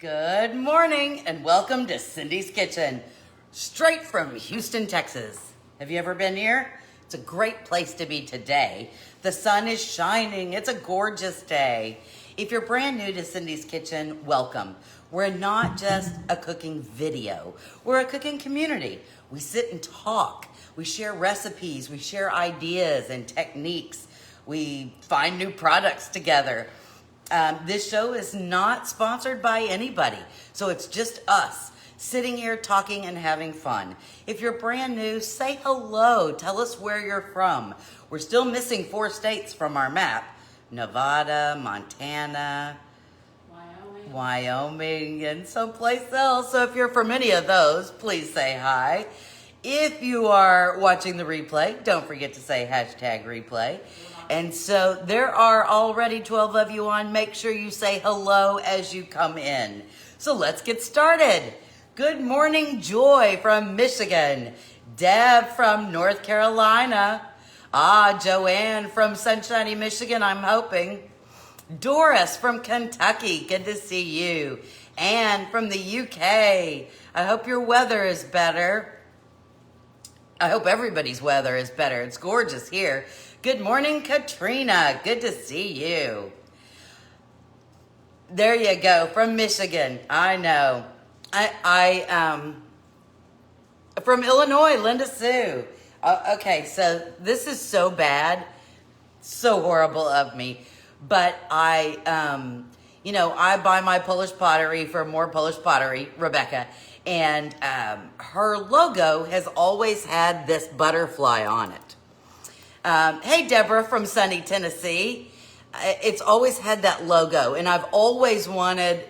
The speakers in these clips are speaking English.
Good morning and welcome to Cindy's Kitchen, straight from Houston, Texas. Have you ever been here? It's a great place to be today. The sun is shining. It's a gorgeous day. If you're brand new to Cindy's Kitchen, welcome. We're not just a cooking video. We're a cooking community. We sit and talk. We share recipes. We share ideas and techniques. We find new products together. This show is not sponsored by anybody, so it's just us sitting here talking and having fun. If you're brand new, say hello. Tell us where you're from. We're still missing 4 states from our map: Nevada, Montana, Wyoming, and someplace else. So if you're from any of those, please say hi. If you are watching the replay, don't forget to say #replay. And so there are already 12 of you on. Make sure you say hello as you come in. So let's get started. Good morning, Joy from Michigan. Deb from North Carolina. Joanne from sunshiny Michigan, I'm hoping. Doris from Kentucky, good to see you. Anne from the UK. I hope your weather is better. I hope everybody's weather is better. It's gorgeous here. Good morning, Katrina. Good to see you. There you go, from Michigan. I know. From Illinois, Linda Sue. Okay, so this is so bad, so horrible of me. But I buy my Polish pottery for More Polish Pottery, Rebecca. And her logo has always had this butterfly on it. Hey, Deborah from sunny Tennessee. It's always had that logo, and I've always wanted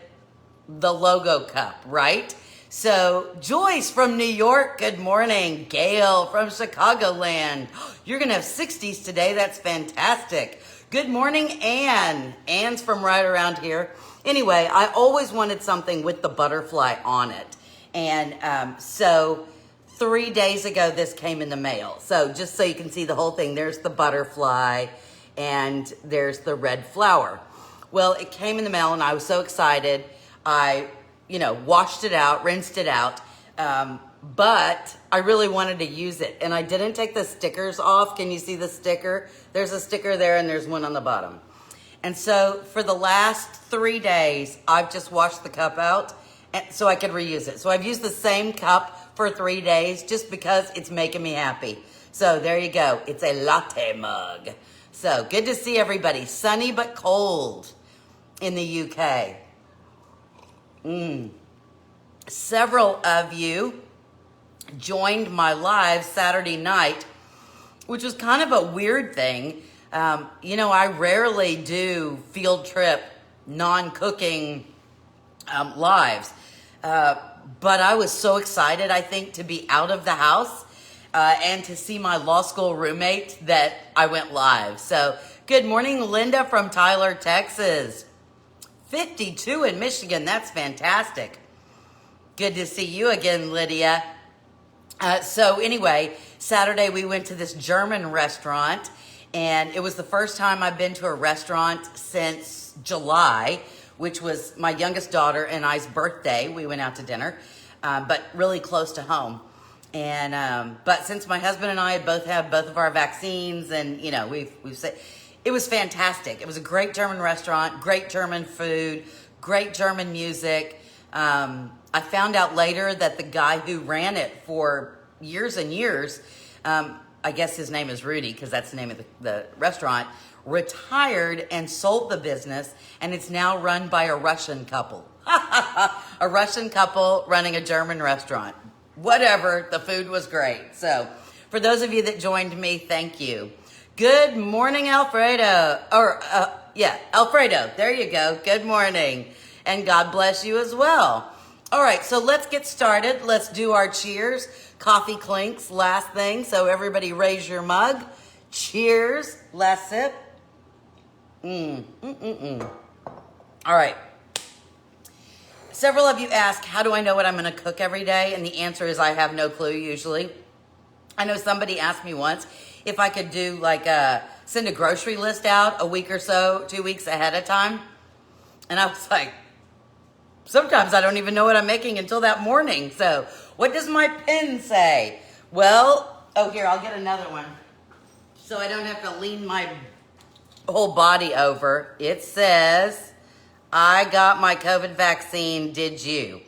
the logo cup, right? So Joyce from New York, good morning. Gail from Chicagoland. You're going to have 60s today. That's fantastic. Good morning, Anne. Anne's from right around here. Anyway, I always wanted something with the butterfly on it. And so 3 days ago, this came in the mail. So just so you can see the whole thing, there's the butterfly and there's the red flower. Well, it came in the mail and I was so excited. I, washed it out, rinsed it out. But I really wanted to use it. And I didn't take the stickers off. Can you see the sticker? There's a sticker there and there's one on the bottom. And so for the last 3 days, I've just washed the cup out so I could reuse it. So I've used the same cup for 3 days just because it's making me happy. So there you go. It's a latte mug. So good to see everybody. Sunny but cold in the UK. Several of you joined my live Saturday night, which was kind of a weird thing. I rarely do field trip, non-cooking lives. But I was so excited, I think, to be out of the house and to see my law school roommate that I went live. So good morning, Linda from Tyler, Texas. 52 in Michigan. That's fantastic. Good to see you again, Lydia. So anyway, Saturday we went to this German restaurant, and it was the first time I've been to a restaurant since July, which was my youngest daughter and I's birthday. We went out to dinner, but really close to home. And but since my husband and I had both of our vaccines, and we've said it was fantastic. It was a great German restaurant, great German food, great German music. I found out later that the guy who ran it for years and years, I guess his name is Rudy because that's the name of the restaurant, retired and sold the business, and it's now run by a Russian couple. A Russian couple running a German restaurant. Whatever, the food was great. So for those of you that joined me, thank you. Good morning, Alfredo. Alfredo, there you go. Good morning. And God bless you as well. All right, so let's get started. Let's do our cheers. Coffee clinks, last thing. So everybody raise your mug. Cheers. Last sip. All right. Several of you ask, how do I know what I'm going to cook every day? And the answer is I have no clue usually. I know somebody asked me once if I could do send a grocery list out a week or so, 2 weeks ahead of time. And I was like, sometimes I don't even know what I'm making until that morning. So what does my pen say? Well, oh, here, I'll get another one so I don't have to lean my whole body over. It says, I got my COVID vaccine, did you?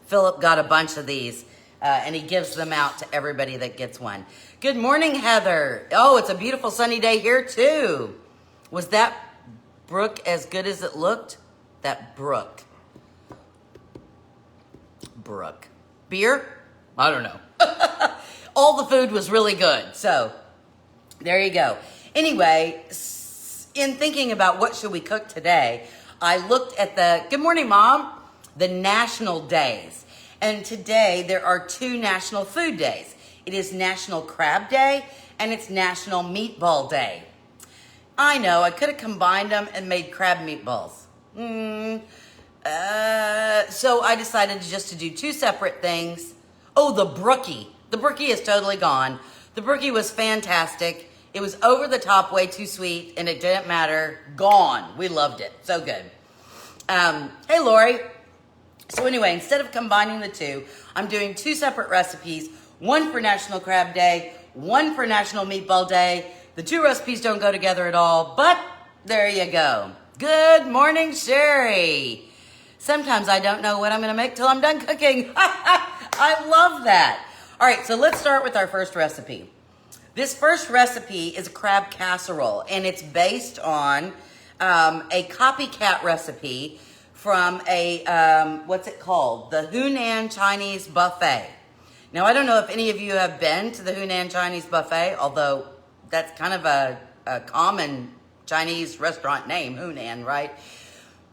Philip got a bunch of these, and he gives them out to everybody that gets one. Good morning, Heather. Oh, it's a beautiful sunny day here, too. Was that brook as good as it looked? That brook. Beer? I don't know. All the food was really good, so there you go. Anyway, in thinking about what should we cook today, I looked at good morning, Mom, the national days. And today there are 2 national food days. It is National Crab Day and it's National Meatball Day. I know, I could have combined them and made crab meatballs. So I decided just to do 2 separate things. Oh, the brookie. The brookie is totally gone. The brookie was fantastic. It was over the top, way too sweet, and it didn't matter. Gone. We loved it. So good. Hey, Lori. So anyway, instead of combining the 2, I'm doing 2 separate recipes. One for National Crab Day, one for National Meatball Day. The 2 recipes don't go together at all, but there you go. Good morning, Sherry. Sometimes I don't know what I'm going to make till I'm done cooking. I love that. All right, so let's start with our first recipe. This first recipe is a crab casserole, and it's based on a copycat recipe from a, what's it called? The Hunan Chinese Buffet. Now, I don't know if any of you have been to the Hunan Chinese Buffet, although that's kind of a common Chinese restaurant name, Hunan, right?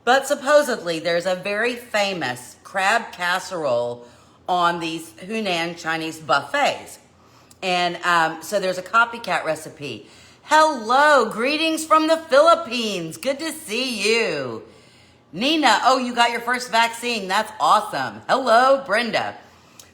But supposedly there's a very famous crab casserole on these Hunan Chinese buffets. And so there's a copycat recipe. Hello, greetings from the Philippines. Good to see you. Nina, oh, you got your first vaccine. That's awesome. Hello, Brenda.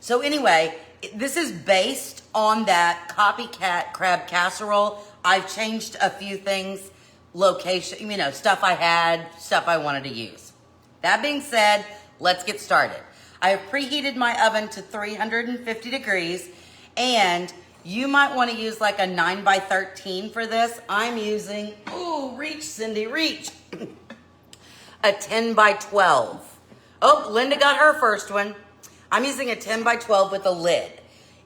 So anyway, this is based on that copycat crab casserole. I've changed a few things, location, stuff I had, stuff I wanted to use. That being said, let's get started. I have preheated my oven to 350 degrees, and you might want to use like a 9x13 for this. I'm using, ooh, reach, Cindy, reach, a 10x12. Oh, Linda got her first one. I'm using a 10x12 with a lid.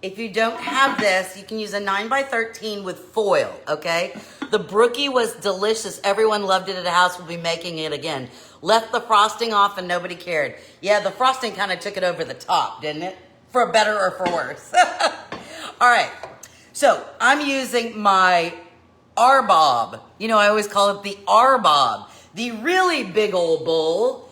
If you don't have this, you can use a 9x13 with foil, okay? The brookie was delicious. Everyone loved it at the house. We'll be making it again. Left the frosting off and nobody cared. Yeah, the frosting kind of took it over the top, didn't it? For better or for worse. All right. So I'm using my arbob. I always call it the arbob. The really big old bowl.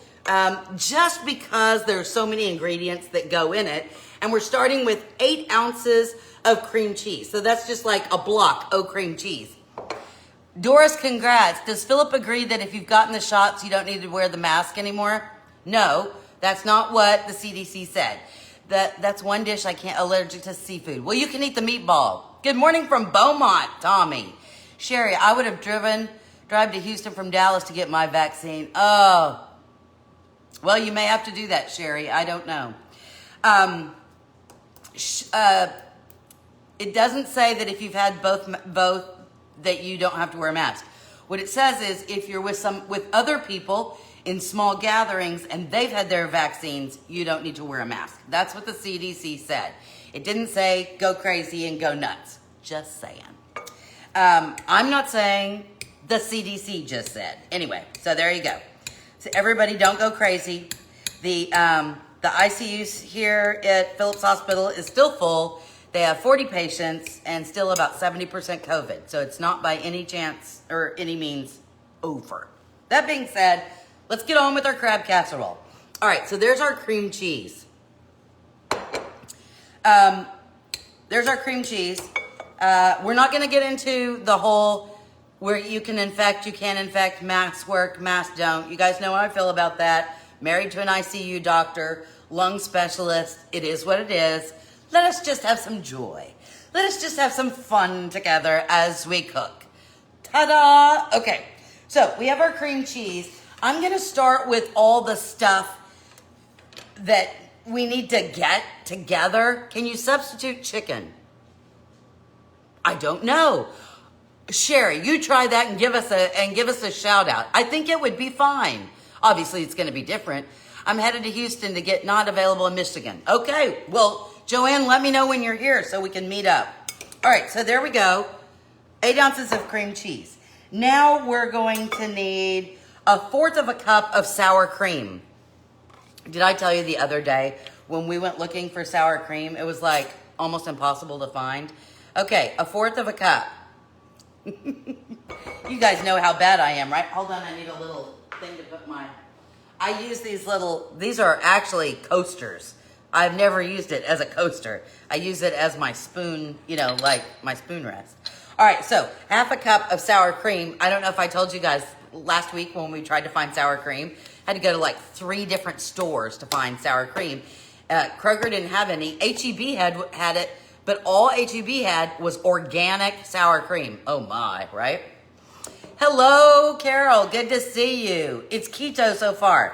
Just because there's so many ingredients that go in it. And we're starting with 8 ounces of cream cheese. So that's just like a block of cream cheese. Doris, congrats. Does Philip agree that if you've gotten the shots, you don't need to wear the mask anymore? No, that's not what the CDC said. That's one dish I can't, allergic to seafood. Well, you can eat the meatball. Good morning from Beaumont, Tommy. Sherry, I would have drive to Houston from Dallas to get my vaccine. Oh, well, you may have to do that, Sherry. I don't know. It doesn't say that if you've had both that you don't have to wear a mask. What it says is if you're with other people in small gatherings and they've had their vaccines, you don't need to wear a mask. That's what the CDC said. It didn't say go crazy and go nuts. Just saying. I'm not saying, the CDC just said. Anyway, so there you go. So everybody don't go crazy. The ICUs here at Phillips Hospital is still full. They have 40 patients and still about 70% COVID. So it's not by any chance or any means over. That being said, let's get on with our crab casserole. All right, so there's our cream cheese. There's our cream cheese. We're not going to get into the whole where you can infect, you can't infect, masks work, masks don't. You guys know how I feel about that. Married to an ICU doctor, lung specialist. It is what it is. Let us just have some joy. Let us just have some fun together as we cook. Ta-da! Okay, so we have our cream cheese. I'm going to start with all the stuff that we need to get together. Can you substitute chicken? I don't know. Sherry, you try that and give us a shout out. I think it would be fine. Obviously, it's going to be different. I'm headed to Houston to get not available in Michigan. Okay, well, Joanne, let me know when you're here so we can meet up. All right, so there we go. 8 ounces of cream cheese. Now we're going to need 1/4 cup of sour cream. Did I tell you the other day when we went looking for sour cream, it was like almost impossible to find? Okay, 1/4 cup. You guys know how bad I am, right? Hold on, I need a little thing to put my... I use these are actually coasters. I've never used it as a coaster. I use it as my spoon, you know, like my spoon rest. All right, so 1/2 cup of sour cream. I don't know if I told you guys last week when we tried to find sour cream, I had to go to like 3 different stores to find sour cream. Kroger didn't have any. H-E-B had it, but all H-E-B had was organic sour cream. Oh my, right? Hello, Carol. Good to see you. It's keto so far.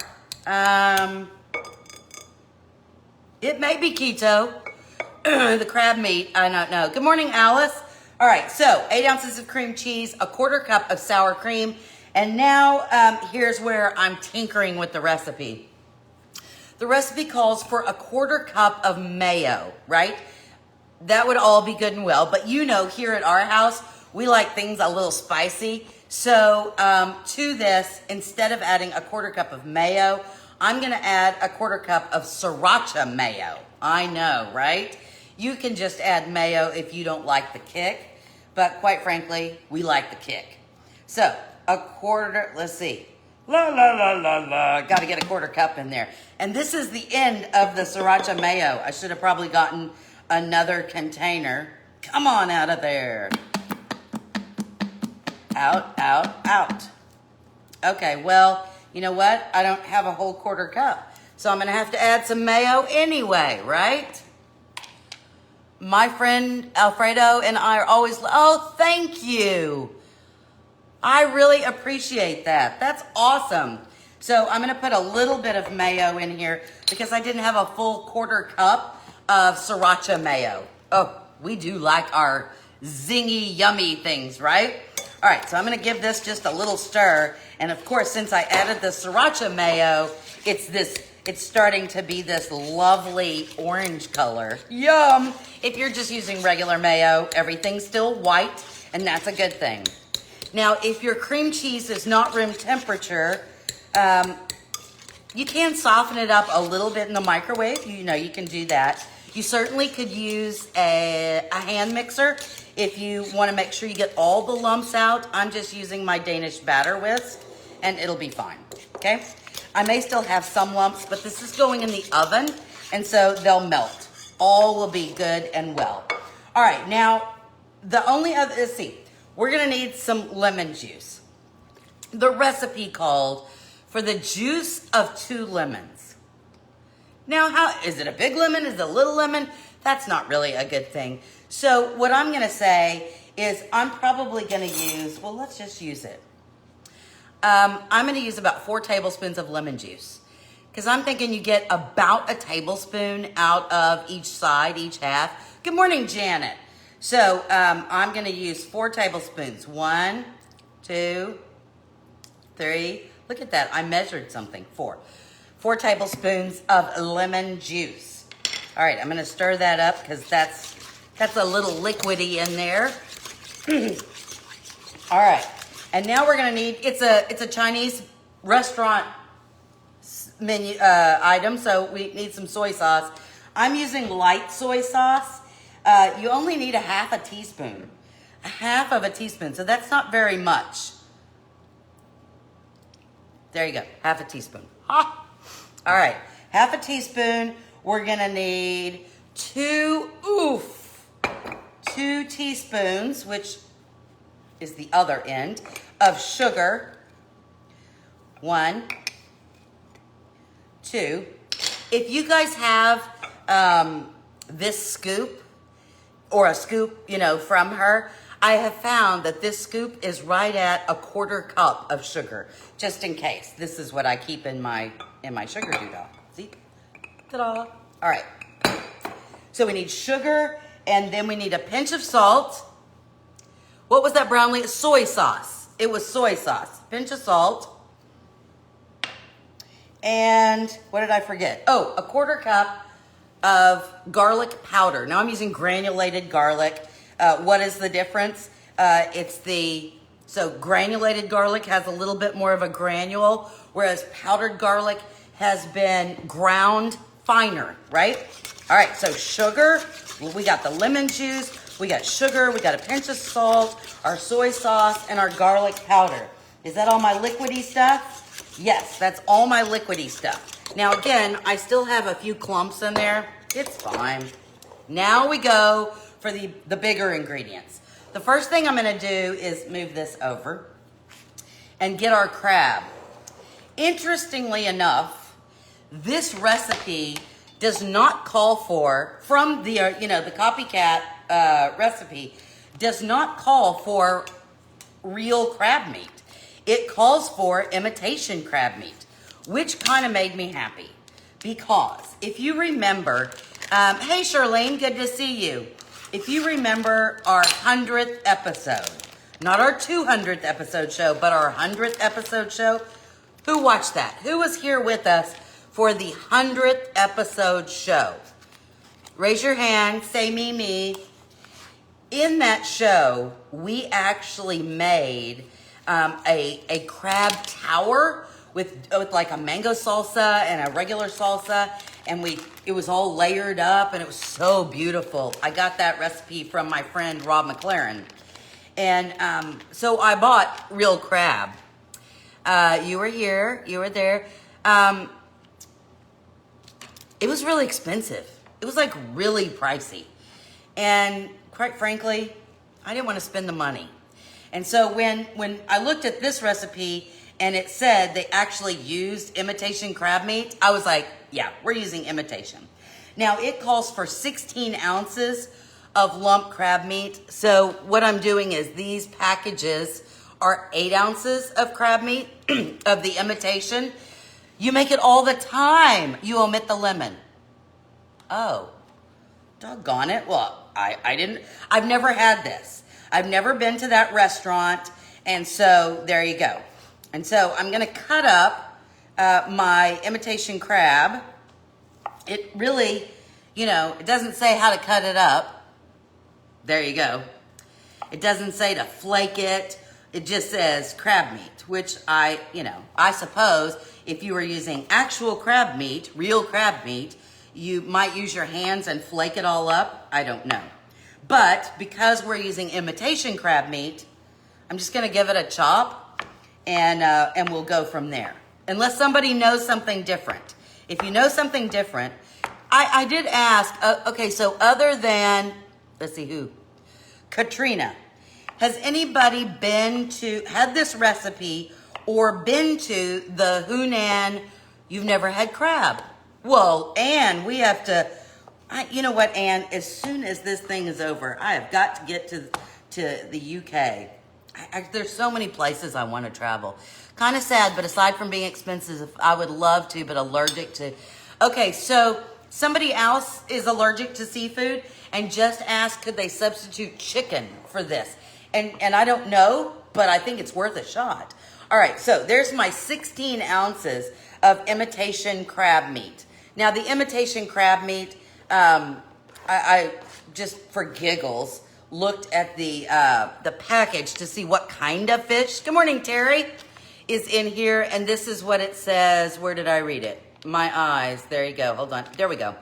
It may be keto. The crab meat, I don't know. Good morning, Alice. All right, so 8 ounces of cream cheese, 1/4 cup of sour cream. And now here's where I'm tinkering with the recipe. The recipe calls for 1/4 cup of mayo, right? That would all be good and well. But you know, here at our house, we like things a little spicy. So to this, instead of adding 1/4 cup of mayo, I'm going to add 1/4 cup of Siracha mayo. I know, right? You can just add mayo if you don't like the kick. But quite frankly, we like the kick. So 1/4, let's see. Got to get 1/4 cup in there. And this is the end of the Sriracha mayo. I should have probably gotten another container. Come on out of there. Out, out, out. Okay, well, you know what? I don't have a whole 1/4 cup. So I'm going to have to add some mayo anyway, right? My friend Alfredo and I are always, oh, thank you. I really appreciate that. That's awesome. So I'm going to put a little bit of mayo in here because I didn't have a full 1/4 cup of Sriracha mayo. Oh, we do like our zingy, yummy things, right? All right, so I'm going to give this just a little stir. And of course, since I added the Sriracha mayo, it's starting to be this lovely orange color. Yum! If you're just using regular mayo, everything's still white, and that's a good thing. Now, if your cream cheese is not room temperature, you can soften it up a little bit in the microwave. You know, you can do that. You certainly could use a hand mixer if you want to make sure you get all the lumps out. I'm just using my Danish batter whisk, and it'll be fine, okay? I may still have some lumps, but this is going in the oven, and so they'll melt. All will be good and well. All right, now, the only other, let's see. We're going to need some lemon juice. The recipe called for the juice of 2 lemons. Now, how is it a big lemon? Is it a little lemon? That's not really a good thing. So what I'm going to say is I'm probably going to use, well, let's just use it. I'm going to use about 4 tablespoons of lemon juice because I'm thinking you get about a tablespoon out of each side, each half. Good morning, Janet. So I'm going to use 4 tablespoons. 1, 2, 3. Look at that. I measured something. 4. 4 tablespoons of lemon juice. All right, I'm going to stir that up because that's a little liquidy in there. All right, and now we're going to need, it's a Chinese restaurant menu item, so we need some soy sauce. I'm using light soy sauce. You only need 1/2 teaspoon. 1/2 teaspoon, so that's not very much. There you go, 1/2 teaspoon. Ha! All right, 1/2 teaspoon. We're gonna need 2 teaspoons, which is the other end, of sugar. 1, 2. If you guys have this scoop, or a scoop, you know, from her, I have found that this scoop is right at 1/4 cup of sugar, just in case. This is what I keep in my sugar doodle. See? Ta-da. All right. So we need sugar, and then we need a pinch of salt. What was that brown? Soy sauce. It was soy sauce. Pinch of salt. And what did I forget? Oh, a 1/4 cup of garlic powder. Now I'm using granulated garlic. What is the difference? So granulated garlic has a little bit more of a granule, whereas powdered garlic has been ground finer, right? All right, so sugar, we got the lemon juice, we got sugar, we got a pinch of salt, our soy sauce, and our garlic powder. Is that all my liquidy stuff? Yes, that's all my liquidy stuff. Now again, I still have a few clumps in there. It's fine. Now we go for the bigger ingredients. The first thing I'm gonna do is move this over and get our crab. Interestingly enough, this recipe does not call for, from the copycat recipe, does not call for real crab meat. It calls for imitation crab meat, which kind of made me happy. Because if you remember, hey Charlene, good to see you. If you remember our 100th episode, not our 200th episode show, but our 100th episode show, who watched that? Who was here with us for the 100th episode show? Raise your hand, say me. In that show, we actually made a crab tower with like a mango salsa and a regular salsa, and it was all layered up, and it was so beautiful. I got that recipe from my friend Rob McLaren, and so I bought real crab. You were here, you were there. It was really expensive. It was like really pricey, and quite frankly, I didn't want to spend the money. And so when I looked at this recipe and it said they actually used imitation crab meat, I was like, yeah, we're using imitation. Now it calls for 16 ounces of lump crab meat. So what I'm doing is these packages are 8 ounces of crab meat of the imitation. You make it all the time. You omit the lemon. Oh, doggone it. Well, I've never had this. I've never been to that restaurant. And so there you go. And so I'm going to cut up my imitation crab. It really, it doesn't say how to cut it up. There you go. It doesn't say to flake it. It just says crab meat, which I suppose if you were using actual crab meat, real crab meat, you might use your hands and flake it all up. I don't know. But because we're using imitation crab meat, I'm just going to give it a chop, and we'll go from there. Unless somebody knows something different. If you know something different, I did ask, okay, so other than, let's see who, Katrina, has anybody had this recipe or been to the Hunan, you've never had crab? Well, Anne, we have to, you know what, Anne, as soon as this thing is over, I have got to get to the UK. There's so many places I want to travel. Kind of sad, but aside from being expensive, I would love to, but allergic to. Okay, so somebody else is allergic to seafood and just asked, could they substitute chicken for this? And I don't know, but I think it's worth a shot. All right, so there's my 16 ounces of imitation crab meat. Now, the imitation crab meat, I just for giggles, looked at the package to see what kind of fish. Good morning, Terry, is in here, and this is what it says. Where did I read it? My eyes. There you go. Hold on. There we go.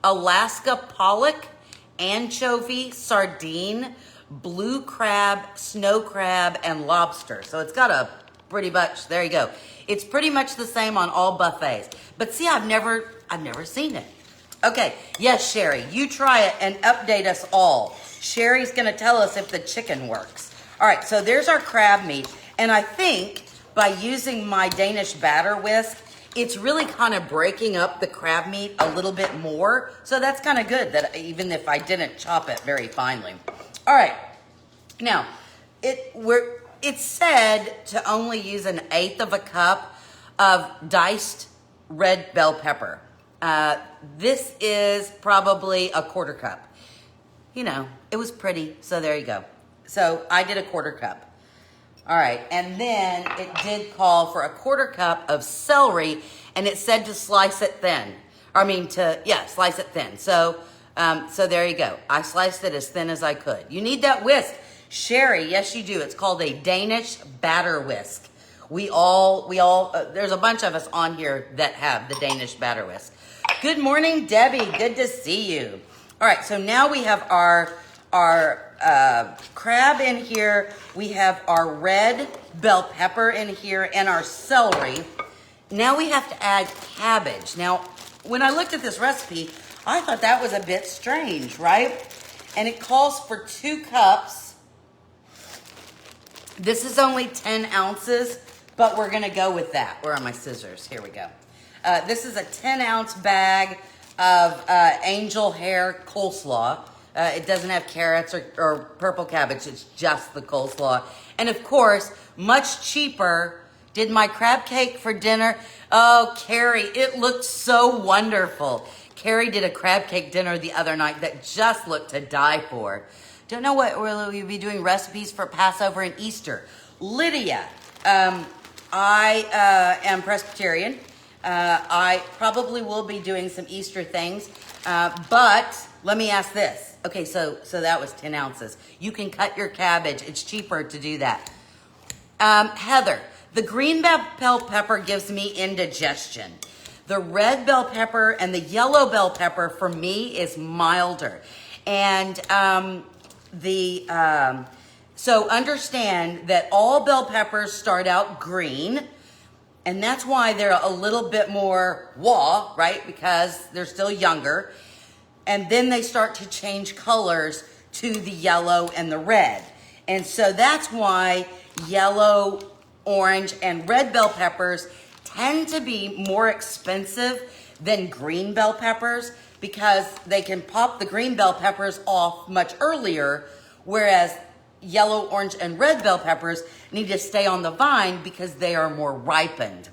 Alaska pollock, anchovy, sardine, blue crab, snow crab, and lobster. So it's got a pretty much, there you go. It's pretty much the same on all buffets. But see, I've never seen it. Okay, yes, Sherry, you try it and update us all. Sherry's gonna tell us if the chicken works. All right, so there's our crab meat. And I think by using my Danish batter whisk, it's really kind of breaking up the crab meat a little bit more. So that's kind of good, that even if I didn't chop it very finely. All right, now, it's said to only use 1/8 of a cup of diced red bell pepper. This is probably a quarter cup. You know, it was pretty, so there you go. So I did a quarter cup. All right, and then it did call for a quarter cup of celery, and it said to slice it thin. Slice it thin. So there you go. I sliced it as thin as I could. You need that whisk. Sherry, yes you do. It's called a Danish batter whisk. We all, there's a bunch of us on here that have the Danish batter whisk. Good morning, Debbie. Good to see you. All right, so now we have our crab in here. We have our red bell pepper in here and our celery. Now we have to add cabbage. Now, when I looked at this recipe, I thought that was a bit strange, right? And it calls for 2 cups. This is only 10 ounces, but we're gonna go with that. Where are my scissors? Here we go. This is a 10-ounce bag of angel hair coleslaw. It doesn't have carrots or purple cabbage. It's just the coleslaw. And of course, much cheaper. Did my crab cake for dinner. Oh, Carrie, it looked so wonderful. Carrie did a crab cake dinner the other night that just looked to die for. Don't know what will we be doing recipes for Passover and Easter. Lydia, I am Presbyterian. I probably will be doing some Easter things, but let me ask this. Okay, so that was 10 ounces. You can cut your cabbage. It's cheaper to do that. Heather, the green bell pepper gives me indigestion. The red bell pepper and the yellow bell pepper for me is milder. And so understand that all bell peppers start out green, and that's why they're a little bit more raw, right? Because they're still younger. And then they start to change colors to the yellow and the red. And so that's why yellow, orange, and red bell peppers tend to be more expensive than green bell peppers, because they can pop the green bell peppers off much earlier, whereas yellow, orange, and red bell peppers need to stay on the vine because they are more ripened.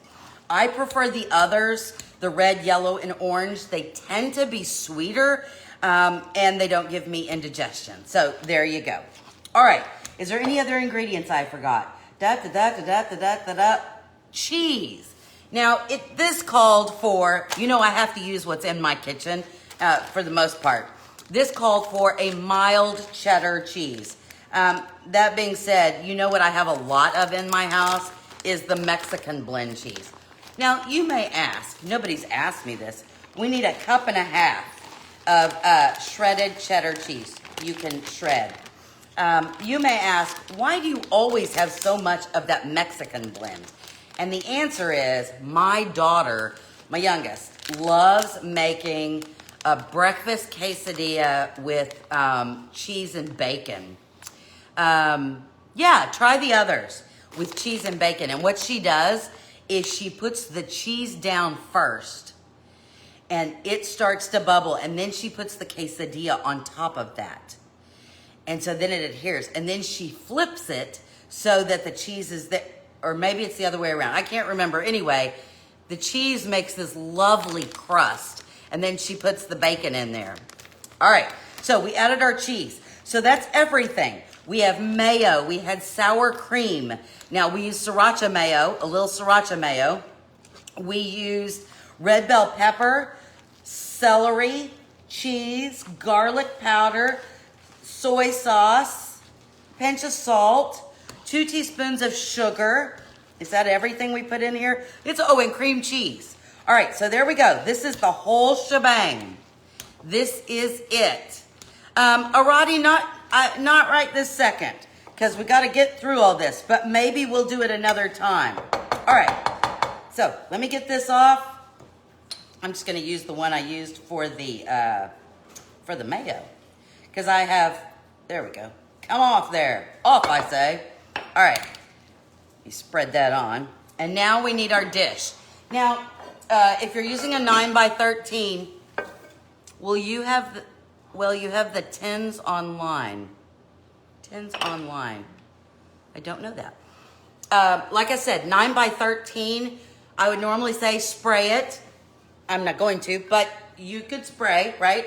I prefer the others, the red, yellow, and orange. They tend to be sweeter, and they don't give me indigestion. So there you go. All right, is there any other ingredients I forgot? Cheese. Now, this called for, I have to use what's in my kitchen for the most part. This called for a mild cheddar cheese. That being said, what I have a lot of in my house is the Mexican blend cheese. Now, you may ask, nobody's asked me this, we need 1.5 cups of shredded cheddar cheese. You can shred. You may ask, why do you always have so much of that Mexican blend? And the answer is, my daughter, my youngest, loves making a breakfast quesadilla with cheese and bacon. Try the others with cheese and bacon. And what she does is she puts the cheese down first, and it starts to bubble, and then she puts the quesadilla on top of that. And so then it adheres, and then she flips it so that the cheese is there. Or maybe it's the other way around. I can't remember. Anyway, the cheese makes this lovely crust, and then she puts the bacon in there. All right, so we added our cheese. So that's everything. We have mayo. We had sour cream. Now, we used Siracha mayo, a little Siracha mayo. We used red bell pepper, celery, cheese, garlic powder, soy sauce, pinch of salt, 2 teaspoons of sugar. Is that everything we put in here? And cream cheese. All right, so there we go. This is the whole shebang. This is it. Arati, not right this second, because we got to get through all this, but maybe we'll do it another time. All right, so let me get this off. I'm just going to use the one I used for the mayo, because I have, there we go. Come off there. Off, I say. All right, you spread that on. And now we need our dish. Now, if you're using a 9x13, you have the tins online. Tins online. I don't know that. Like I said, 9x13, I would normally say spray it. I'm not going to, but you could spray, right?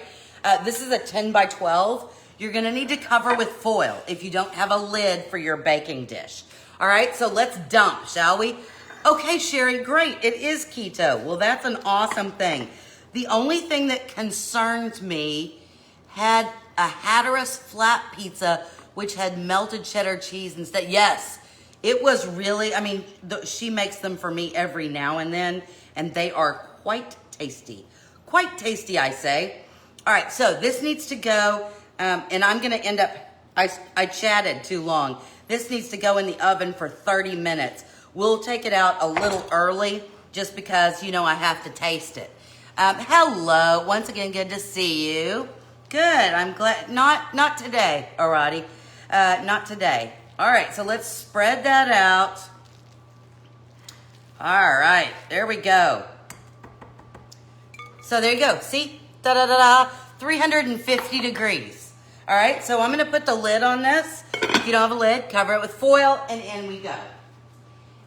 This is a 10 by 12. You're gonna need to cover with foil if you don't have a lid for your baking dish. All right, so let's dump, shall we? Okay, Sherry, great, it is keto. Well, that's an awesome thing. The only thing that concerns me had a Hatteras flat pizza, which had melted cheddar cheese instead. Yes, it was really, I mean, she makes them for me every now and then, and they are quite tasty. Quite tasty, I say. All right, so this needs to go, and I'm gonna end up, I chatted too long. This needs to go in the oven for 30 minutes. We'll take it out a little early just because, you know, I have to taste it. Hello, once again, good to see you. Good, I'm glad, not today, Arati, not today. All right, so let's spread that out. All right, there we go. So there you go, see, da-da-da-da, 350 degrees. All right, so I'm gonna put the lid on this. If you don't have a lid, cover it with foil, and in we go.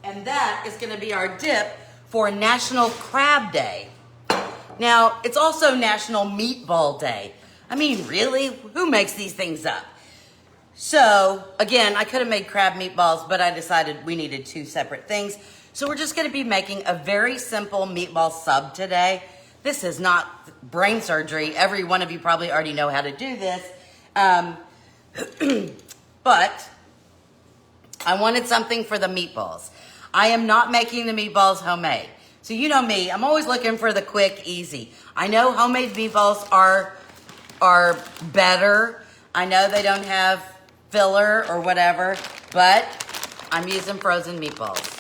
And that is gonna be our dip for National Crab Day. Now, it's also National Meatball Day. I mean, really, who makes these things up? So, again, I could have made crab meatballs, but I decided we needed two separate things. So we're just gonna be making a very simple meatball sub today. This is not brain surgery. Every one of you probably already know how to do this. But I wanted something for the meatballs. I am not making the meatballs homemade. So you know me, I'm always looking for the quick, easy. I know homemade meatballs are better. I know they don't have filler or whatever, but I'm using frozen meatballs.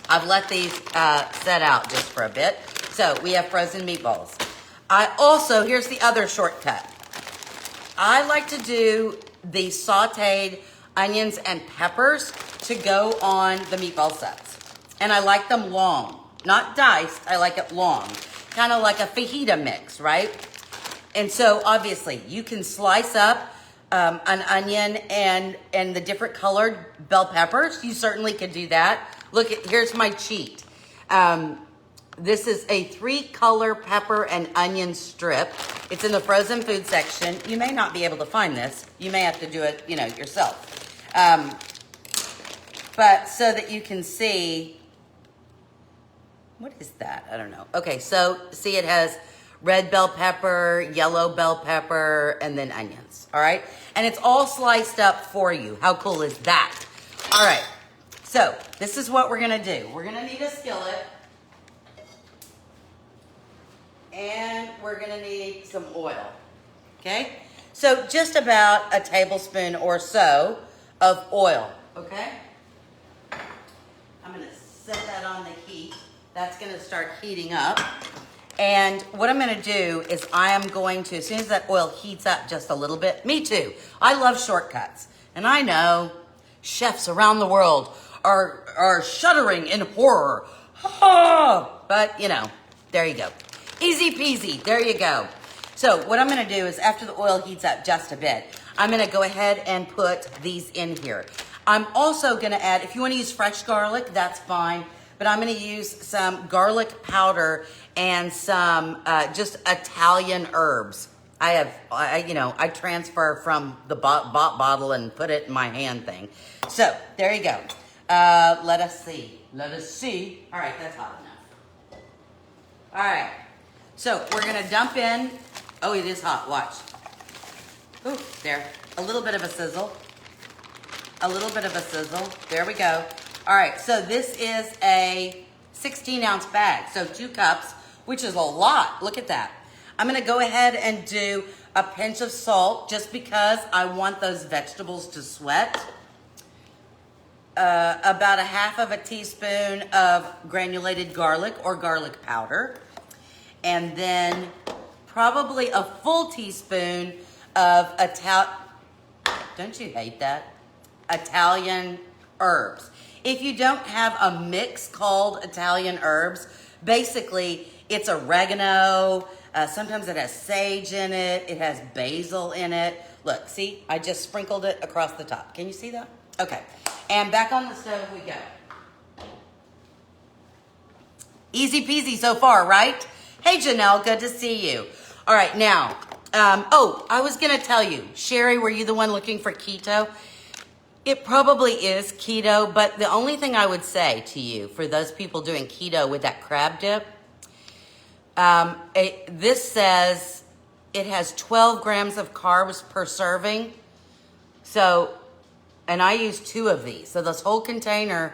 I've let these set out just for a bit. So we have frozen meatballs. I also, here's the other shortcut. I like to do the sauteed onions and peppers to go on the meatball sets. And I like them long, not diced, I like it long. Kind of like a fajita mix, right? And so obviously you can slice up an onion and the different colored bell peppers. You certainly could do that. Look, here's my cheat. This is a 3-color pepper and onion strip. It's in the frozen food section. You may not be able to find this. You may have to do it, you know, yourself. But so that you can see, what is that? I don't know. Okay, so see it has red bell pepper, yellow bell pepper, and then onions, all right? And it's all sliced up for you. How cool is that? All right, so this is what we're gonna do. We're gonna need a skillet, and we're gonna need some oil, okay? So just about a tablespoon or so of oil, okay? I'm gonna set that on the heat. That's gonna start heating up. And what I'm gonna do is I am going to, as soon as that oil heats up just a little bit, me too, I love shortcuts. And I know chefs around the world are shuddering in horror. But you know, there you go. Easy peasy, there you go. So what I'm gonna do is after the oil heats up just a bit, I'm gonna go ahead and put these in here. I'm also gonna add, if you wanna use fresh garlic, that's fine, but I'm gonna use some garlic powder and some just Italian herbs. I transfer from the bottle and put it in my hand thing. So there you go. Let us see. All right, that's hot enough. All right, so we're gonna dump in. Oh, it is hot, watch. Ooh, there, a little bit of a sizzle. A little bit of a sizzle, there we go. All right, so this is a 16-ounce bag, so 2 cups, which is a lot, look at that. I'm gonna go ahead and do a pinch of salt just because I want those vegetables to sweat. About a half of a teaspoon of granulated garlic or garlic powder. And then probably a full teaspoon of don't you hate that? Italian herbs. If you don't have a mix called Italian herbs, basically it's oregano, sometimes it has sage in it, it has basil in it. Look, see, I just sprinkled it across the top. Can you see that? Okay, and back on the stove we go. Easy peasy so far, right? Hey, Janelle, good to see you. All right, now, oh, I was going to tell you, Sherry, were you the one looking for keto? It probably is keto, but the only thing I would say to you, for those people doing keto with that crab dip, this says it has 12 grams of carbs per serving. So, and I use 2 of these. So this whole container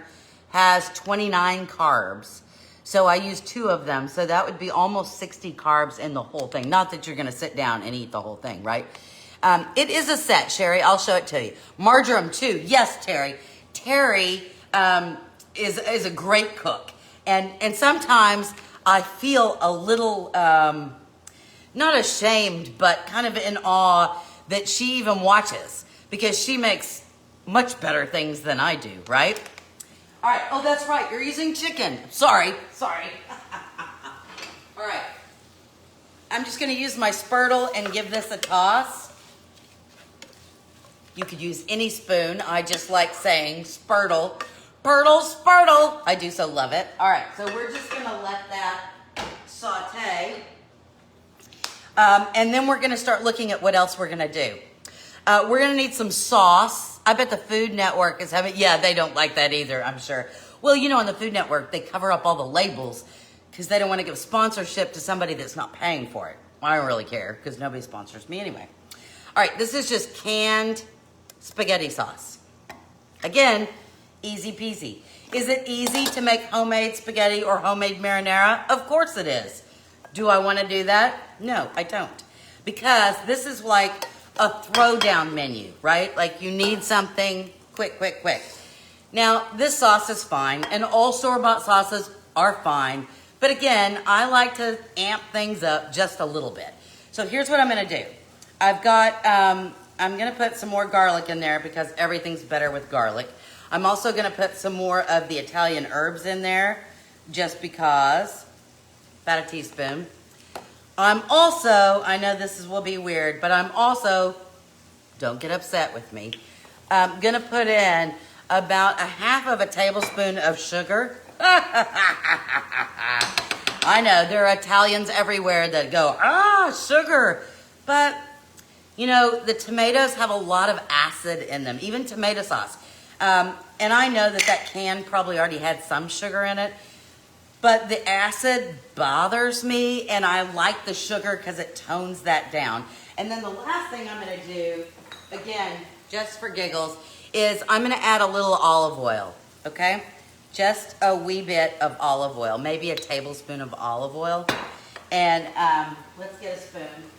has 29 carbs. So I use 2 of them. So that would be almost 60 carbs in the whole thing. Not that you're going to sit down and eat the whole thing, right? It is a set, Sherry. I'll show it to you. Marjoram too. Yes, Terry. Terry is a great cook. And sometimes I feel a little, not ashamed, but kind of in awe that she even watches, because she makes much better things than I do, right? All right. Oh, that's right. You're using chicken. Sorry. All right. I'm just going to use my spurtle and give this a toss. You could use any spoon. I just like saying spurtle. Spurtle. I do so love it. All right. So we're just going to let that saute. And then we're going to start looking at what else we're going to do. We're going to need some sauce. I bet the Food Network is having, yeah, they don't like that either, I'm sure. Well, you know, on the Food Network, they cover up all the labels because they don't want to give sponsorship to somebody that's not paying for it. I don't really care because nobody sponsors me anyway. All right, this is just canned spaghetti sauce. Again, easy peasy. Is it easy to make homemade spaghetti or homemade marinara? Of course it is. Do I want to do that? No, I don't. Because this is like a throwdown menu, right? Like you need something quick. Now, this sauce is fine, and all store-bought sauces are fine. But again, I like to amp things up just a little bit. So here's what I'm gonna do. I've got, I'm gonna put some more garlic in there because everything's better with garlic. I'm also gonna put some more of the Italian herbs in there just because, about a teaspoon. I'm also, I know will be weird, but I'm also, don't get upset with me, I'm gonna put in about 1/2 tablespoon of sugar. I know, there are Italians everywhere that go, sugar. But, you know, the tomatoes have a lot of acid in them, even tomato sauce. And I know that can probably already had some sugar in it. But the acid bothers me, and I like the sugar because it tones that down. And then the last thing I'm going to do, again, just for giggles, is I'm going to add a little olive oil, okay? Just a wee bit of olive oil, maybe a tablespoon of olive oil. And let's get a spoon.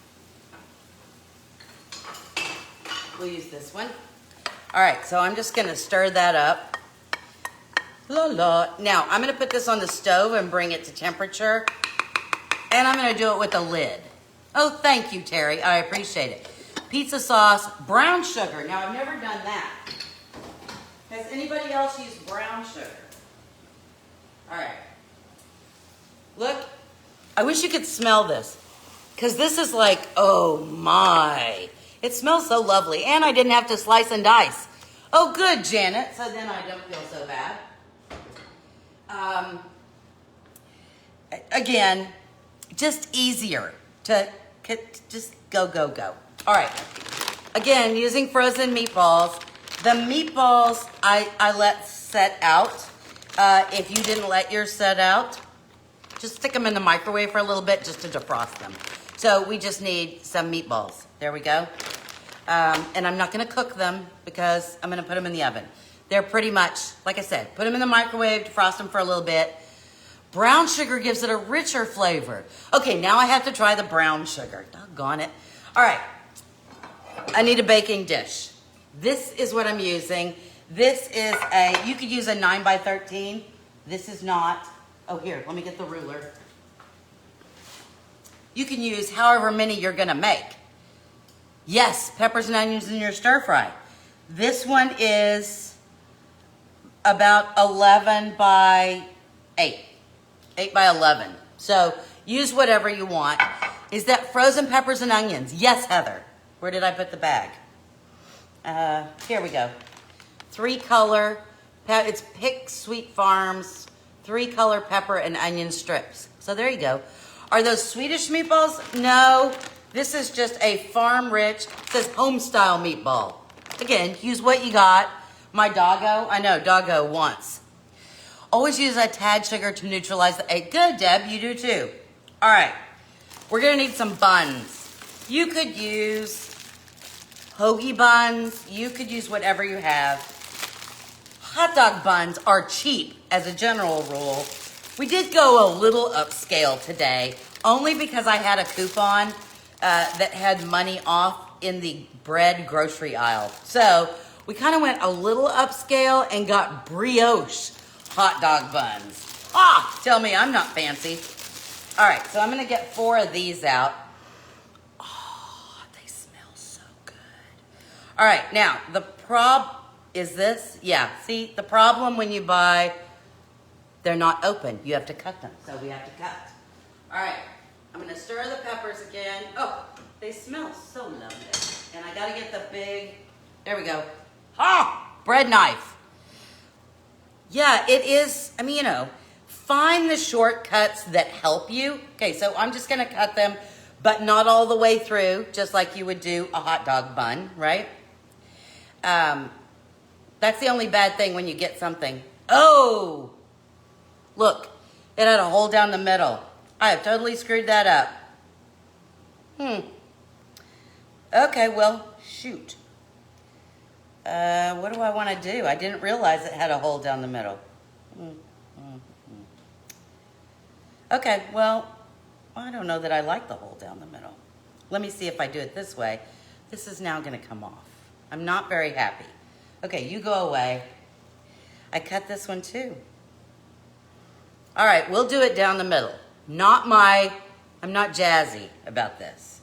We'll use this one. All right, so I'm just going to stir that up. Now, I'm going to put this on the stove and bring it to temperature. And I'm going to do it with a lid. Oh, thank you, Terry. I appreciate it. Pizza sauce, brown sugar. Now, I've never done that. Has anybody else used brown sugar? All right. Look, I wish you could smell this. Because this is like, oh my. It smells so lovely. And I didn't have to slice and dice. Oh, good, Janet. So then I don't feel so bad. Again, just easier to just go. All right. Again, using frozen meatballs. The meatballs I let set out. If you didn't let yours set out, just stick them in the microwave for a little bit just to defrost them. So we just need some meatballs. There we go. And I'm not going to cook them because I'm going to put them in the oven. They're pretty much, like I said, put them in the microwave, defrost them for a little bit. Brown sugar gives it a richer flavor. Okay, now I have to try the brown sugar. Doggone it. All right. I need a baking dish. This is what I'm using. This is you could use a 9x13. This is not. Oh, here, let me get the ruler. You can use however many you're going to make. Yes, peppers and onions in your stir fry. This one is about 11 by 8. 8 by 11. So use whatever you want. Is that frozen peppers and onions? Yes, Heather. Where did I put the bag? Here we go. 3-color. It's Pick Sweet Farms 3-color pepper and onion strips. So there you go. Are those Swedish meatballs? No, this is just a farm-rich, it says home-style meatball. Again, use what you got. My doggo, I know, doggo wants. Always use a tad sugar to neutralize the egg. Good, Deb, you do too. All right, we're gonna need some buns. You could use hoagie buns. You could use whatever you have. Hot dog buns are cheap as a general rule. We did go a little upscale today, only because I had a coupon that had money off in the bread grocery aisle. So we kind of went a little upscale and got brioche hot dog buns. Ah, tell me I'm not fancy. All right, so I'm gonna get 4 of these out. Oh, they smell so good. All right, now the is this? Yeah, see, the problem when you buy, they're not open. You have to cut them, so we have to cut. All right, I'm gonna stir the peppers again. Oh, they smell so lovely. And I gotta get the big, there we go. Ah, bread knife. Yeah, it is, I mean, you know, find the shortcuts that help you. Okay, so I'm just gonna cut them, but not all the way through, just like you would do a hot dog bun, right? That's the only bad thing when you get something. Oh, look, it had a hole down the middle. I have totally screwed that up. Okay, well, shoot. What do I want to do? I didn't realize it had a hole down the middle. Okay, well, I don't know that I like the hole down the middle. Let me see if I do it this way. This is now going to come off. I'm not very happy. Okay, you go away. I cut this one too. All right, we'll do it down the middle. I'm not jazzy about this.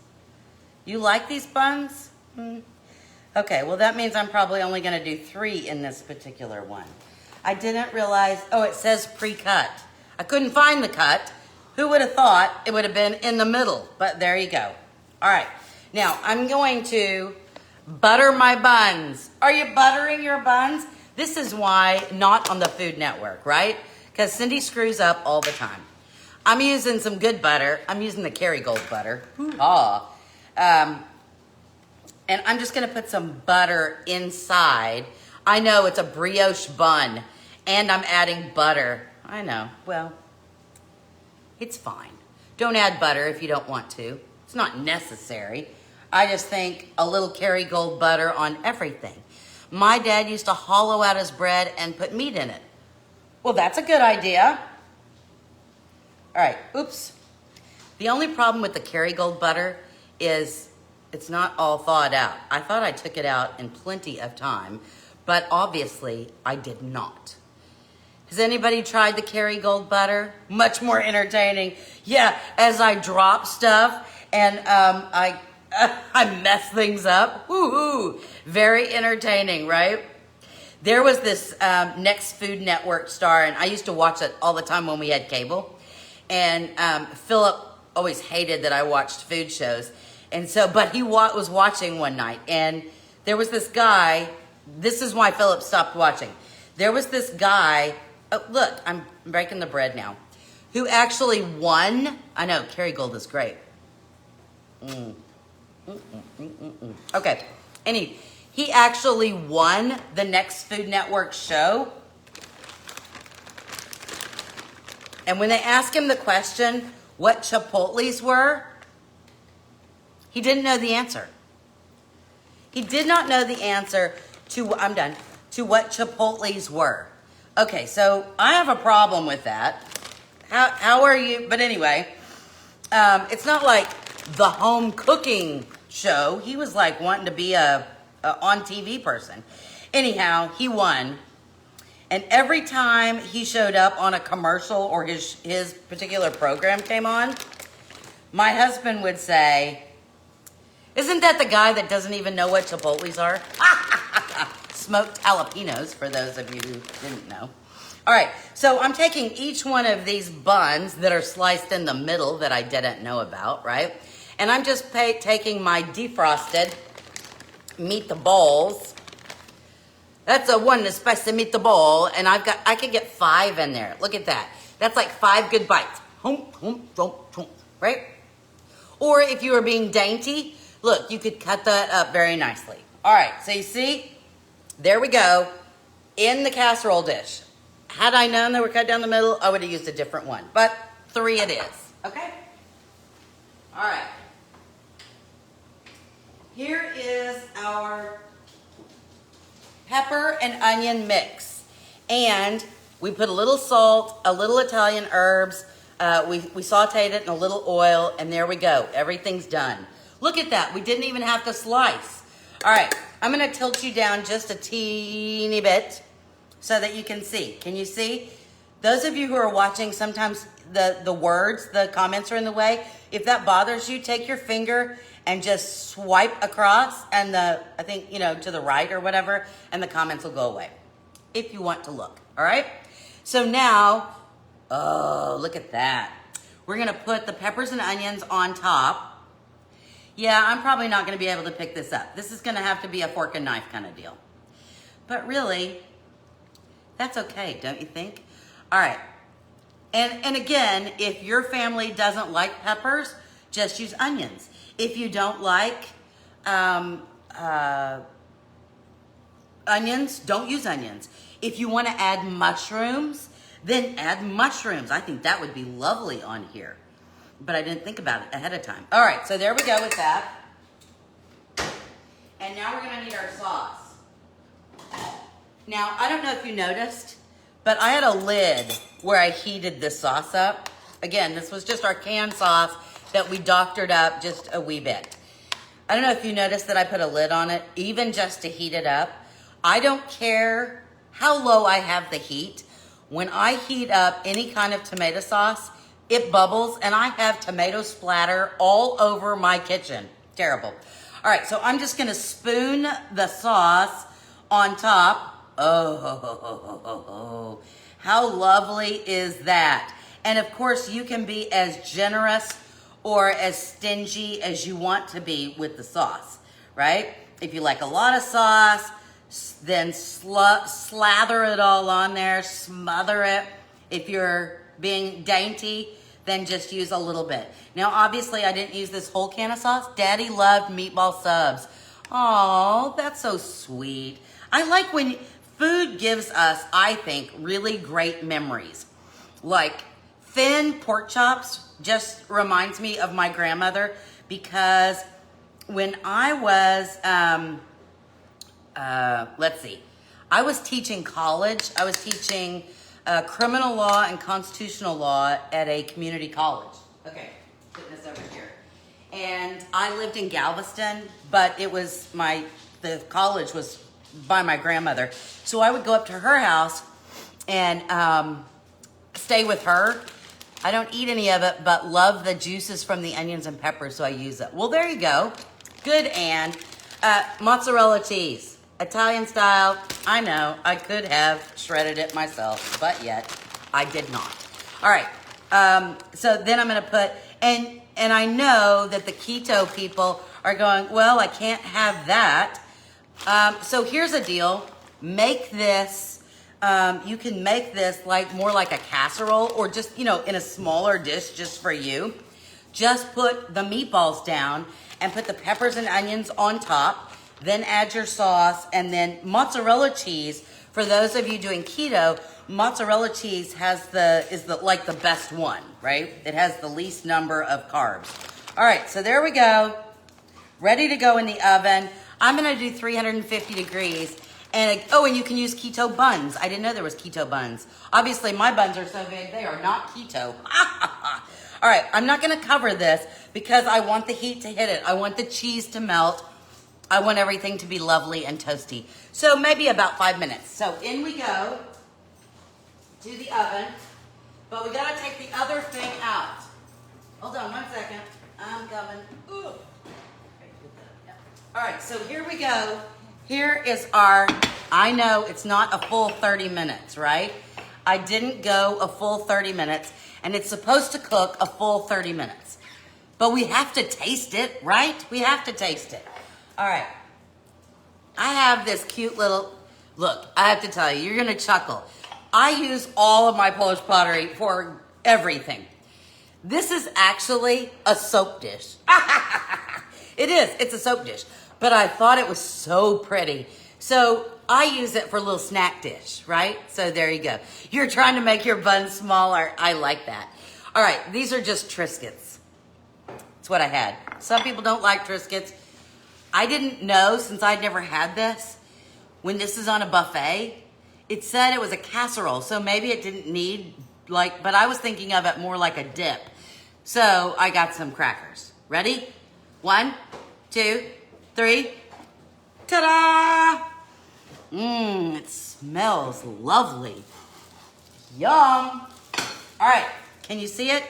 You like these buns? Okay, well that means I'm probably only gonna do 3 in this particular one. I didn't realize, oh, it says pre-cut. I couldn't find the cut. Who would have thought it would have been in the middle? But there you go. All right, now I'm going to butter my buns. Are you buttering your buns? This is why not on the Food Network, right? Because Cindy screws up all the time. I'm using some good butter. I'm using the Kerrygold butter. And I'm just gonna put some butter inside. I know it's a brioche bun and I'm adding butter. I know, well, it's fine. Don't add butter if you don't want to. It's not necessary. I just think a little Kerrygold butter on everything. My dad used to hollow out his bread and put meat in it. Well, that's a good idea. All right, oops. The only problem with the Kerrygold butter is it's not all thawed out. I thought I took it out in plenty of time, but obviously I did not. Has anybody tried the Kerrygold butter? Much more entertaining. Yeah, as I drop stuff and I mess things up. Woo-hoo. Very entertaining, right? There was this Next Food Network star, and I used to watch it all the time when we had cable. And Philip always hated that I watched food shows. And so, but he was watching one night, and there was this guy. This is why Philip stopped watching. There was this guy. Oh, look, I'm breaking the bread now. Who actually won? I know, Kerrygold is great. Okay, he actually won the Next Food Network show. And when they asked him the question, what Chipotles were, he didn't know the answer. He did not know the answer to, I'm done, to what Chipotles were. Okay, so I have a problem with that. How are you? But anyway, it's not like the home cooking show. He was like wanting to be a on TV person. Anyhow, he won. And every time he showed up on a commercial or his particular program came on, my husband would say, isn't that the guy that doesn't even know what Chipotles are? Smoked jalapenos, for those of you who didn't know. All right, so I'm taking each one of these buns that are sliced in the middle that I didn't know about, right? And I'm just taking my defrosted meatballs. That's a one spicy meatball, and I could get 5 in there. Look at that. That's like 5 good bites. right? Or if you were being dainty, look, you could cut that up very nicely. All right, so you see, there we go, in the casserole dish. Had I known they were cut down the middle, I would have used a different one, but 3 it is, okay? All right. Here is our pepper and onion mix. And we put a little salt, a little Italian herbs, we sauteed it in a little oil, and there we go. Everything's done. Look at that. We didn't even have to slice. All right, I'm going to tilt you down just a teeny bit so that you can see. Can you see? Those of you who are watching, sometimes the words, the comments are in the way. If that bothers you, take your finger and just swipe across, and I think, to the right or whatever, and the comments will go away if you want to look. All right? So now, oh, look at that. We're going to put the peppers and onions on top. Yeah, I'm probably not going to be able to pick this up. This is going to have to be a fork and knife kind of deal. But really, that's okay, don't you think? All right. And again, if your family doesn't like peppers, just use onions. If you don't like onions, don't use onions. If you want to add mushrooms, then add mushrooms. I think that would be lovely on here. But I didn't think about it ahead of time. All right, so there we go with that. And now we're going to need our sauce. Now, I don't know if you noticed, but I had a lid where I heated this sauce up. Again, this was just our canned sauce that we doctored up just a wee bit. I don't know if you noticed that I put a lid on it, even just to heat it up. I don't care how low I have the heat. When I heat up any kind of tomato sauce, it bubbles, and I have tomato splatter all over my kitchen. Terrible. All right, so I'm just going to spoon the sauce on top. Oh, how lovely is that? And of course, you can be as generous or as stingy as you want to be with the sauce, right? If you like a lot of sauce, then slather it all on there, smother it. If you're being dainty, then just use a little bit. Now, obviously, I didn't use this whole can of sauce. Daddy loved meatball subs. Oh, that's so sweet. I like when food gives us, I think, really great memories. Like thin pork chops just reminds me of my grandmother, because when I was, I was teaching college. I was teaching criminal law and constitutional law at a community college. Okay, putting this over here. And I lived in Galveston, but it was the college was by my grandmother. So I would go up to her house and stay with her. I don't eat any of it, but love the juices from the onions and peppers, so I use it. Well, there you go. Good, Ann. Mozzarella cheese. Italian style. I know, I could have shredded it myself, but yet I did not. All right, so then I'm gonna put, and I know that the keto people are going, well, I can't have that. So here's a deal. Make this, you can make this more like a casserole, or just, in a smaller dish just for you. Just put the meatballs down and put the peppers and onions on top. Then add your sauce, and then mozzarella cheese. For those of you doing keto, mozzarella cheese is the best one, right? It has the least number of carbs. All right, so there we go. Ready to go in the oven. I'm gonna do 350 degrees. And you can use keto buns. I didn't know there was keto buns. Obviously, my buns are so big, they are not keto. All right, I'm not gonna cover this because I want the heat to hit it. I want the cheese to melt. I want everything to be lovely and toasty. So maybe about 5 minutes. So in we go to the oven, but we gotta take the other thing out. Hold on 1 second, I'm coming. Ooh. All right, so here we go. Here is I know it's not a full 30 minutes, right? I didn't go a full 30 minutes, and it's supposed to cook a full 30 minutes. But we have to taste it, right? We have to taste it. All right, I have this cute little, look, I have to tell you, you're gonna chuckle. I use all of my Polish pottery for everything. This is actually a soap dish. It is. It's a soap dish. But I thought it was so pretty. So I use it for a little snack dish, right? So there you go. You're trying to make your bun smaller. I like that. All right. These are just Triscuits. That's what I had. Some people don't like Triscuits. I didn't know, since I'd never had this, when this is on a buffet, it said it was a casserole. So maybe it didn't need but I was thinking of it more like a dip. So I got some crackers. Ready? 1, 2, 3. Ta-da! It smells lovely. Yum. All right, can you see it?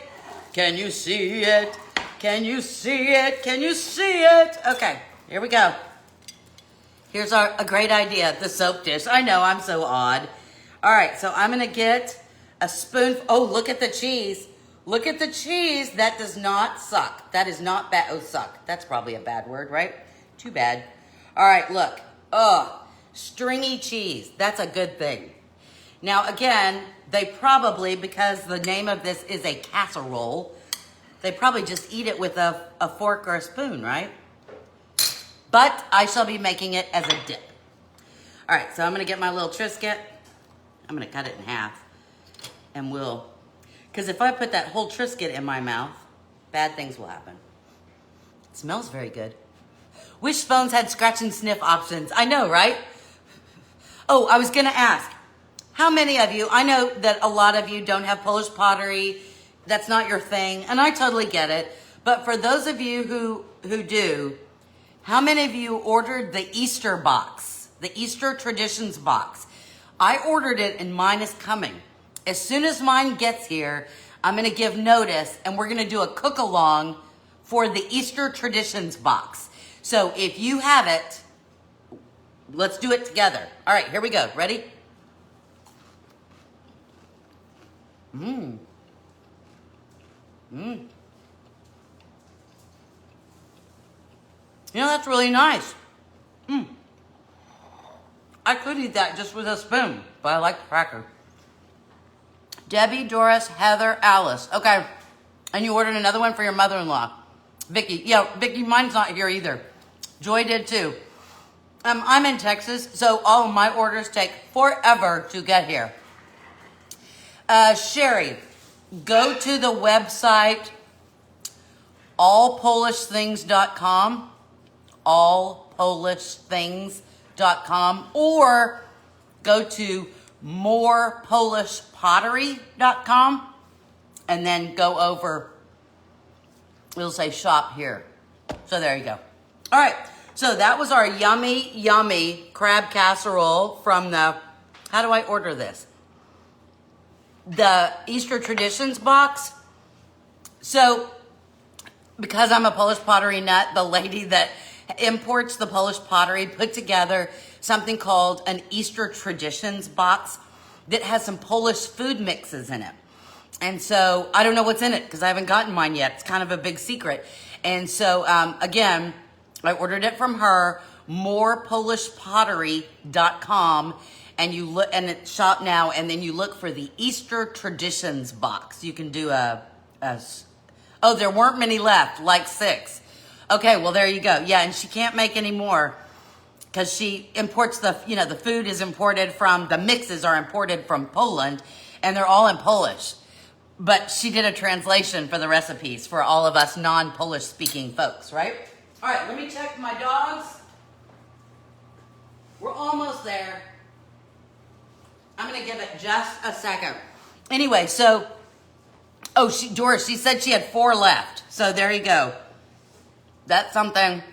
Can you see it? Can you see it? Can you see it? Okay, here we go. Here's a great idea, the soap dish. I know, I'm so odd. All right, so I'm gonna get a spoon. Oh, look at the cheese. Look at the cheese. That does not suck. That is not bad. Oh, suck. That's probably a bad word, right? Too bad. All right, look. Oh, stringy cheese. That's a good thing. Now, again, they probably, because the name of this is a casserole, they probably just eat it with a fork or a spoon, right? But I shall be making it as a dip. All right, so I'm going to get my little Triscuit. I'm going to cut it in half. And because if I put that whole Triscuit in my mouth, bad things will happen. It smells very good. Wish phones had scratch and sniff options. I know, right? Oh, I was going to ask, how many of you, I know that a lot of you don't have Polish pottery. That's not your thing, and I totally get it. But for those of you who do, how many of you ordered the Easter box, the Easter Traditions box? I ordered it and mine is coming. As soon as mine gets here, I'm going to give notice and we're going to do a cook along for the Easter Traditions box. So if you have it, let's do it together. All right, here we go. Ready? You know, that's really nice. I could eat that just with a spoon, but I like the cracker. Debbie, Doris, Heather, Alice. Okay. And you ordered another one for your mother-in-law. Vicky. Yeah, Vicky, mine's not here either. Joy did too. I'm in Texas, so all of my orders take forever to get here. Sherry, go to the website allpolishthings.com, allpolishthings.com, or go to morepolishpottery.com and then go over, it'll say shop here. So there you go. All right, so that was our yummy, yummy crab casserole from the, how do I order this? The Easter Traditions box. So because I'm a Polish pottery nut, the lady that imports the Polish pottery put together something called an Easter Traditions box that has some Polish food mixes in it. And so I don't know what's in it because I haven't gotten mine yet. It's kind of a big secret. And so, again, I ordered it from her, morepolishpottery.com, and you look, and it's shop now, and then you look for the Easter Traditions box. You can do oh, there weren't many left, like 6. Okay, well, there you go. Yeah, and she can't make any more because she imports the food is imported from, the mixes are imported from Poland, and they're all in Polish. But she did a translation for the recipes for all of us non-Polish speaking folks, right? All right, let me check my dogs. We're almost there. I'm going to give it just a second. Anyway, so, Doris, she said she had 4 left. So there you go. That's something.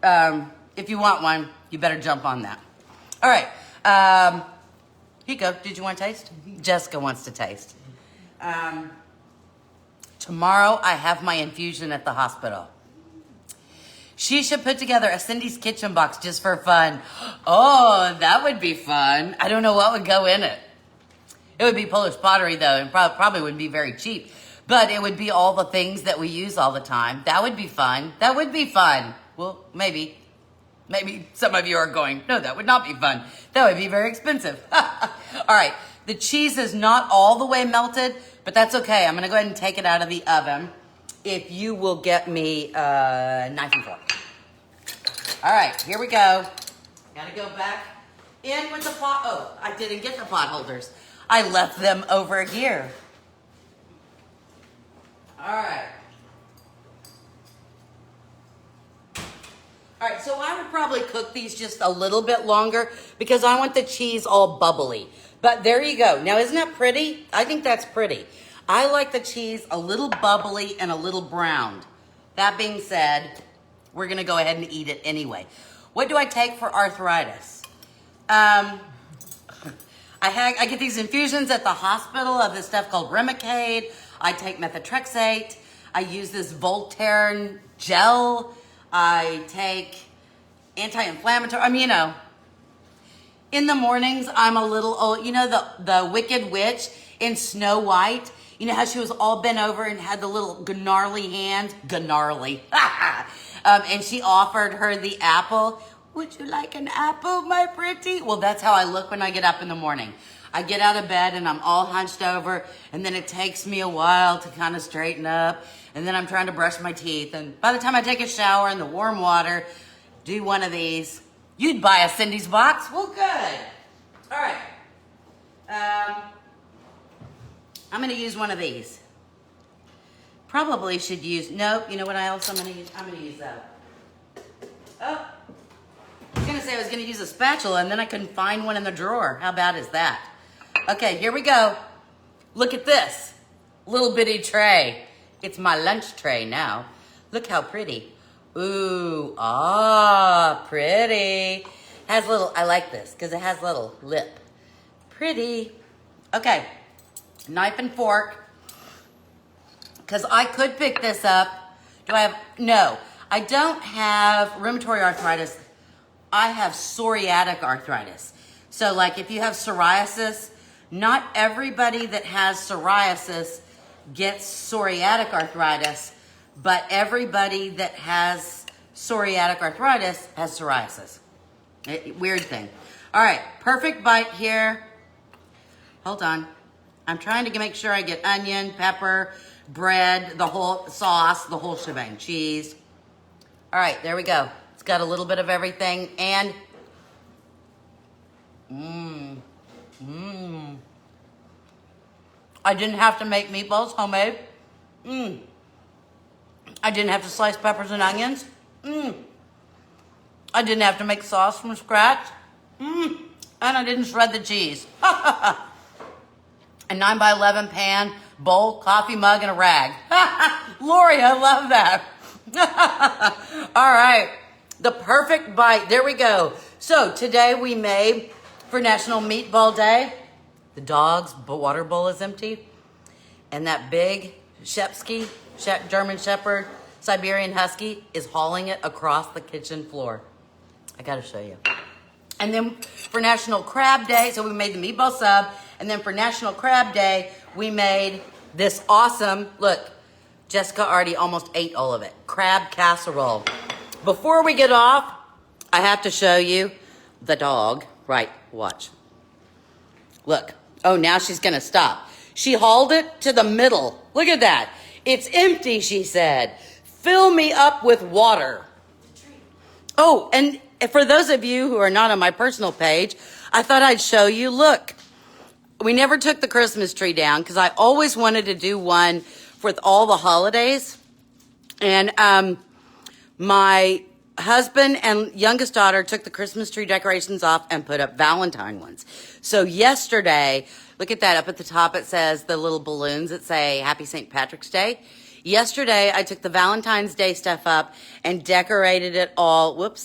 If you want one, you better jump on that. All right. Here you go. Did you want to taste? Jessica wants to taste. Tomorrow I have my infusion at the hospital. She should put together a Cindy's Kitchen box just for fun. Oh, that would be fun. I don't know what would go in it. It would be Polish pottery though, and probably wouldn't be very cheap. But it would be all the things that we use all the time. That would be fun. That would be fun. Well, maybe some of you are going, no, that would not be fun. That would be very expensive. All right. The cheese is not all the way melted, But that's okay. I'm going to go ahead and take it out of the oven. If you will get me a knife and fork. All right, here we go. Got to go back in with the pot. Oh, I didn't get the pot holders. I left them over here. All right. All right, so I would probably cook these just a little bit longer because I want the cheese all bubbly. But there you go. Now, isn't that pretty? I think that's pretty. I like the cheese a little bubbly and a little browned. That being said, we're going to go ahead and eat it anyway. What do I take for arthritis? I get these infusions at the hospital of this stuff called Remicade. I take methotrexate. I use this Voltaren gel. I take anti-inflammatory. I mean, you know, in the mornings, I'm a little old. You know, the Wicked Witch in Snow White? You know how she was all bent over and had the little gnarly hand? Gnarly. And she offered her the apple. Would you like an apple, my pretty? Well, that's how I look when I get up in the morning. I get out of bed and I'm all hunched over, and then it takes me a while to kind of straighten up, and then I'm trying to brush my teeth, and by the time I take a shower in the warm water, do one of these. You'd buy a Cindy's box? Well, good. All right. I'm going to use one of these. Probably should use, nope, you know what else I'm going to use? I'm going to use that. Oh, I was going to say I was going to use a spatula, and then I couldn't find one in the drawer. How bad is that? Okay, here we go. Look at this little bitty tray. It's my lunch tray now. Look how pretty. Ooh, pretty. Has little, I like this because it has little lip. Pretty. Okay, knife and fork. Because I could pick this up. Do I have, no. I don't have rheumatoid arthritis. I have psoriatic arthritis. So like if you have psoriasis, not everybody that has psoriasis gets psoriatic arthritis, but everybody that has psoriatic arthritis has psoriasis. Weird thing. All right, perfect bite here. Hold on. I'm trying to make sure I get onion, pepper, bread, the whole sauce, the whole shebang, cheese. All right, there we go. It's got a little bit of everything, and I didn't have to make meatballs homemade. I didn't have to slice peppers and onions. I didn't have to make sauce from scratch. And I didn't shred the cheese. A 9x11 pan, bowl, coffee mug, and a rag. Lori, I love that. All right, the perfect bite. There we go. So today we made, for National Meatball Day, the dog's water bowl is empty, and that big Shepsky, German Shepherd, Siberian Husky is hauling it across the kitchen floor. I gotta show you. And then for National Crab Day, so we made the meatball sub, and then for National Crab Day, we made this awesome, look, Jessica already almost ate all of it, crab casserole. Before we get off, I have to show you the dog. Right, watch. Look. Oh, now she's going to stop. She hauled it to the middle. Look at that. It's empty, she said. Fill me up with water. Oh, and for those of you who are not on my personal page, I thought I'd show you. Look, we never took the Christmas tree down because I always wanted to do one for all the holidays. And my husband and youngest daughter took the Christmas tree decorations off and put up Valentine ones. So yesterday, look at that up at the top, it says the little balloons that say Happy St. Patrick's Day. Yesterday, I took the Valentine's Day stuff up and decorated it all with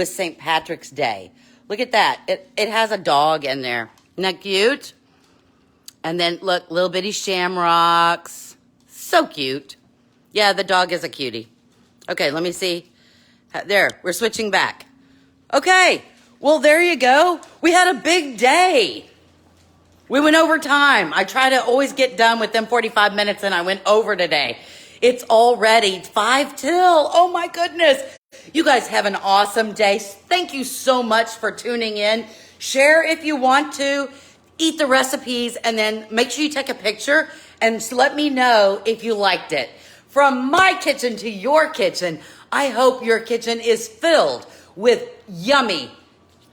St. Patrick's Day. Look at that. It has a dog in there. Isn't that cute? And then look, little bitty shamrocks. So cute. Yeah, the dog is a cutie. Okay, let me see. There, we're switching back. Okay, well, there you go. We had a big day. We went over time. I try to always get done within 45 minutes, and I went over today. It's already 5 till. Oh, my goodness. You guys have an awesome day. Thank you so much for tuning in. Share if you want to. eat the recipes, and then make sure you take a picture and let me know if you liked it. From my kitchen to your kitchen, I hope your kitchen is filled with yummy,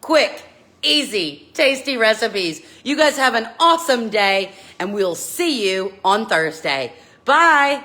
quick, easy, tasty recipes. You guys have an awesome day, and we'll see you on Thursday. Bye.